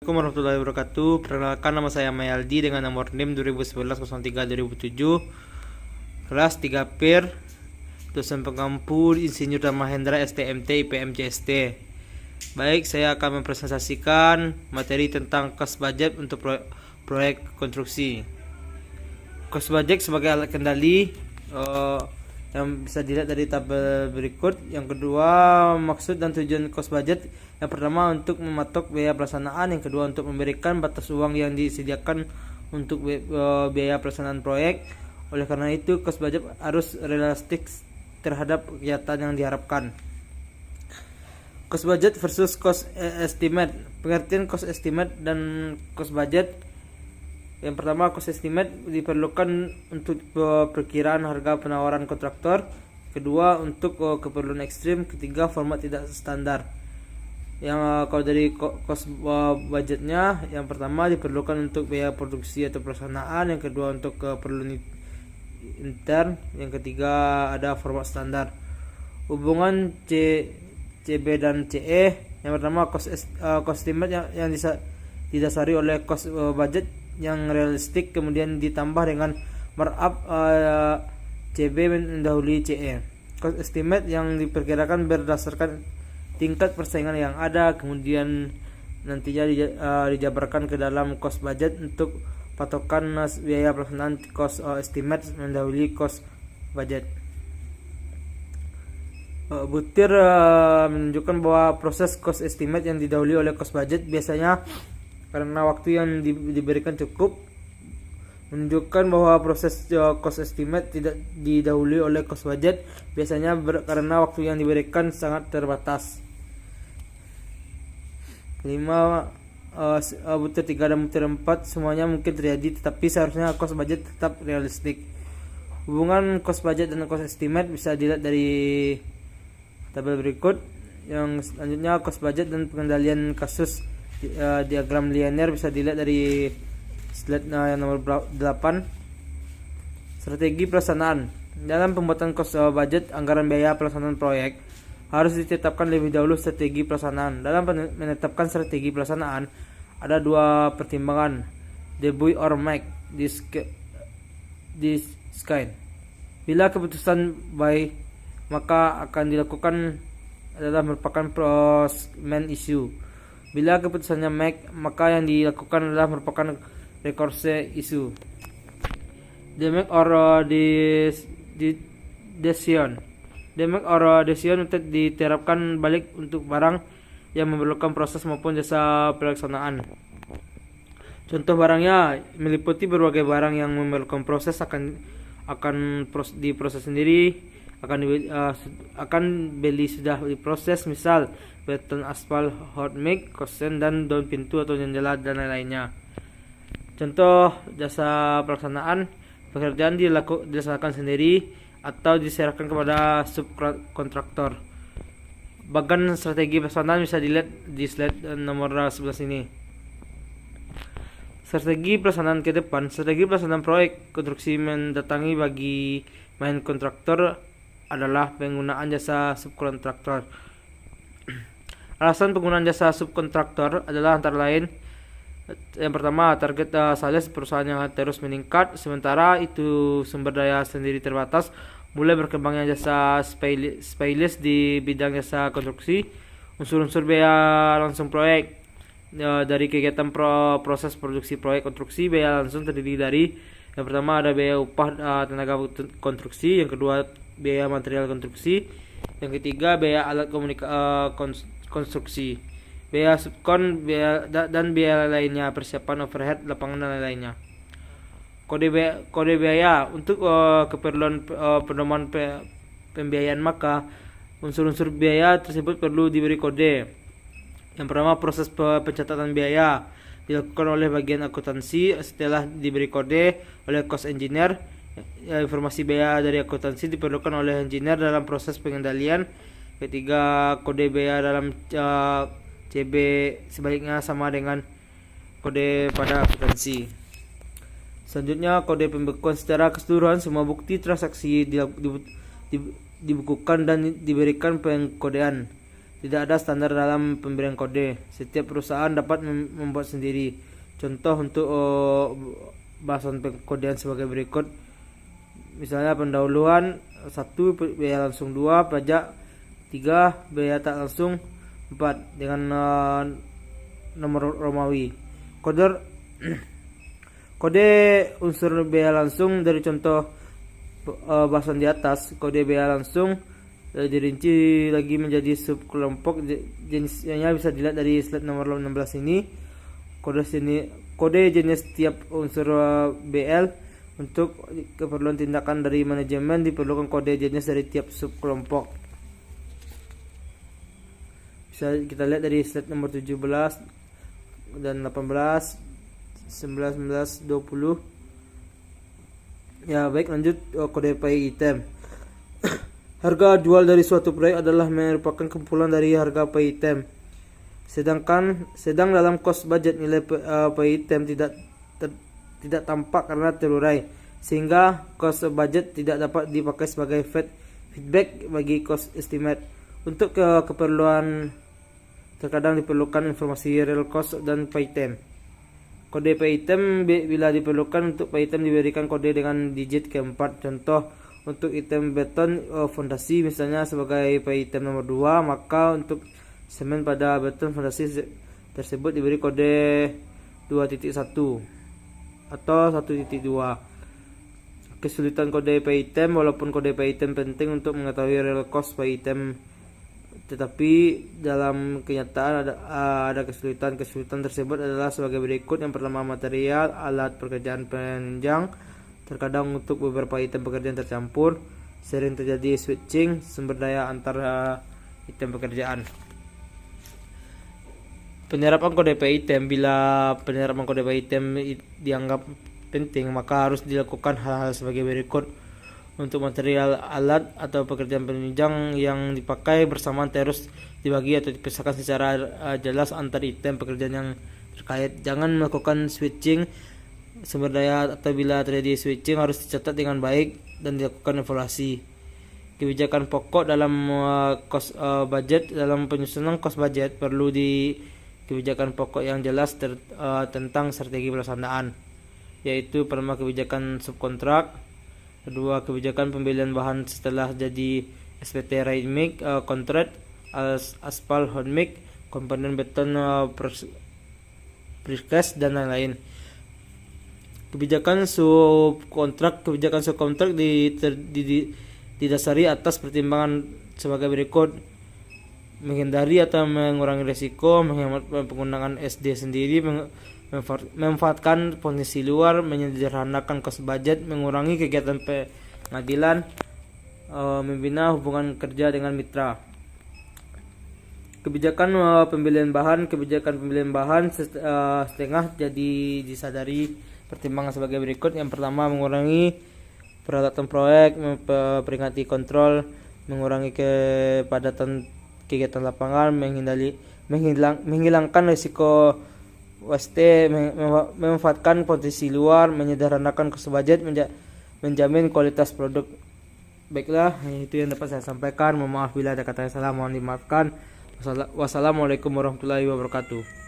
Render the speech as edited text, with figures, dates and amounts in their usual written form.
Assalamualaikum warahmatullahi wabarakatuh. Perkenalkan, nama saya Mayaldi dengan nomor NIM 2011-03-2007, kelas 3 PIR, dosen pengampu Insinyur Mahendra STMT IPM JST. Baik, saya akan mempresentasikan materi tentang cost budget untuk proyek konstruksi. Cost budget sebagai alat kendali yang bisa dilihat dari tabel berikut. Yang kedua, maksud dan tujuan cost budget. Yang pertama, untuk mematok biaya pelaksanaan. Yang kedua, untuk memberikan batas uang yang disediakan untuk biaya pelaksanaan proyek. Oleh karena itu, cost budget harus realistik terhadap kegiatan yang diharapkan. Cost budget versus cost estimate. Pengertian cost estimate dan cost budget. Yang pertama, cost estimate diperlukan untuk perkiraan harga penawaran kontraktor. Kedua, untuk keperluan ekstrim. Ketiga, format tidak standar. Yang kalau dari cost budgetnya, yang pertama diperlukan untuk biaya produksi atau pelaksanaan. Yang kedua, untuk keperluan intern. Yang ketiga, ada format standar. Hubungan CB dan CE. Yang pertama, cost estimate yang didasari oleh cost budget yang realistik, kemudian ditambah dengan markup CB mendahului CE. Cost estimate yang diperkirakan berdasarkan tingkat persaingan yang ada, kemudian nantinya dijabarkan ke dalam cost budget untuk patokan biaya pelaksanaan. Cost estimate mendahului cost budget. Butir menunjukkan bahwa proses cost estimate yang didahului oleh cost budget biasanya karena waktu yang diberikan cukup, menunjukkan bahwa proses cost estimate tidak didahului oleh cost budget biasanya karena waktu yang diberikan sangat terbatas. 5. Butir 3 dan butir 4 semuanya mungkin terjadi, tetapi seharusnya cost budget tetap realistik. Hubungan cost budget dan cost estimate bisa dilihat dari tabel berikut. Yang selanjutnya, cost budget dan pengendalian kasus. Diagram linear bisa dilihat dari slide yang nomor 8. Strategi pelaksanaan. Dalam pembuatan cost budget, anggaran biaya pelaksanaan proyek harus ditetapkan lebih dahulu strategi pelaksanaan. Dalam menetapkan strategi pelaksanaan, ada dua pertimbangan: debut or make this kind. Bila keputusan buy, maka akan dilakukan adalah merupakan main issue. Bila keputusannya make, maka yang dilakukan adalah merupakan recourse issue. The make or decision. The make or decision untuk diterapkan balik untuk barang yang memerlukan proses maupun jasa pelaksanaan. Contoh barangnya meliputi berbagai barang yang memerlukan proses akan diproses sendiri, akan beli sudah diproses, misal beton, aspal, hot mix, kosen, dan daun pintu atau jendela dan lain-lainnya. Contoh jasa pelaksanaan, pekerjaan dilaksanakan sendiri atau diserahkan kepada subkontraktor. Bagan strategi pelaksanaan bisa dilihat di slide nomor 11 ini. Strategi pelaksanaan ke depan. Strategi pelaksanaan proyek konstruksi mendatangi bagi main kontraktor adalah penggunaan jasa subkontraktor. Alasan penggunaan jasa subkontraktor adalah antara lain: yang pertama, target sales perusahaan yang terus meningkat, sementara itu sumber daya sendiri terbatas. Mulai berkembangnya jasa specialist di bidang jasa konstruksi. Unsur-unsur biaya langsung proyek. Dari kegiatan proses produksi proyek konstruksi, biaya langsung terdiri dari: yang pertama, ada biaya upah tenaga konstruksi. Yang kedua, biaya material konstruksi. Yang ketiga, biaya alat konstruksi, biaya subkon, dan biaya lainnya, persiapan overhead, lapangan, dan lainnya. Kode biaya untuk keperluan pedoman pembiayaan, maka unsur-unsur biaya tersebut perlu diberi kode. Yang pertama, proses pencatatan biaya dilakukan oleh bagian akuntansi setelah diberi kode oleh cost engineer. Informasi biaya dari akuntansi diperlukan oleh engineer dalam proses pengendalian. Ketiga, kode biaya dalam CB sebaliknya sama dengan kode pada akuntansi. Selanjutnya, kode pembekuan. Secara keseluruhan, semua bukti transaksi dibukukan dan diberikan pengkodean. Tidak ada standar dalam pemberian kode. Setiap perusahaan dapat membuat sendiri. Contoh untuk bahasan pengkodean sebagai berikut. Misalnya pendahuluan 1, biaya langsung 2, pajak 3, biaya tak langsung 4 dengan nomor Romawi. Kode unsur biaya langsung dari contoh bahasan di atas. Kode biaya langsung dirinci lagi menjadi subkelompok jenisnya bisa dilihat dari slide nomor 16 ini. Kode jenis tiap unsur BL. Untuk keperluan tindakan dari manajemen diperlukan kode jenis dari tiap subkelompok. Bisa kita lihat dari slide nomor 17 dan 18, 19, 20. Ya, baik, lanjut kode pay item. Harga jual dari suatu proyek adalah merupakan kumpulan dari harga pay item. Sedang dalam cost budget nilai pay item tidak tampak karena terurai, sehingga cost budget tidak dapat dipakai sebagai feedback bagi cost estimate. Untuk keperluan terkadang diperlukan informasi real cost dan pay item. Kode pay item bila diperlukan untuk pay item diberikan kode dengan digit keempat. Contoh untuk item beton fondasi misalnya sebagai pay item nomor 2, maka untuk semen pada beton fondasi tersebut diberi kode 2.1 atau 1.2. Kesulitan kode pay item. Walaupun kode pay item penting untuk mengetahui real cost pay item, tetapi dalam kenyataan ada kesulitan. Kesulitan tersebut adalah sebagai berikut. Yang pertama, material, alat pekerjaan penunjang. Terkadang untuk beberapa item pekerjaan tercampur. Sering terjadi switching sumber daya antara item pekerjaan. Penyerapan kode pay item. Bila penyerapan kode pay item dianggap penting, maka harus dilakukan hal-hal sebagai berikut. Untuk material, alat atau pekerjaan penunjang yang dipakai bersamaan terus dibagi atau dipisahkan secara jelas antar item pekerjaan yang terkait. Jangan melakukan switching sumber daya, atau bila terjadi switching harus dicatat dengan baik dan dilakukan evaluasi. Kebijakan pokok dalam cost budget. Dalam penyusunan cost budget perlu kebijakan pokok yang jelas tentang strategi pelaksanaan, yaitu pertama kebijakan subkontrak, kedua kebijakan pembelian bahan setelah jadi SPT ready mix, kontrak, aspal hot mix, komponen beton precast dan lain-lain. Kebijakan subkontrak didasari atas pertimbangan sebagai berikut. Menghindari atau mengurangi risiko, menghemat penggunaan SD sendiri, memanfaatkan potensi luar, menyederhanakan cost budget, mengurangi kegiatan pengadilan, membina hubungan kerja dengan mitra. Kebijakan pembelian bahan setengah jadi disadari pertimbangan sebagai berikut. Yang pertama, mengurangi peralatan proyek, memperingati kontrol, mengurangi kepadatan kegiatan lapangan, menghilangkan risiko waste, memanfaatkan potensi luar, menyederhanakan cost budget, menjamin kualitas produk. Baiklah, itu yang dapat saya sampaikan. Mohon maaf bila ada kata yang salah, mohon dimaafkan. Wassalamualaikum warahmatullahi wabarakatuh.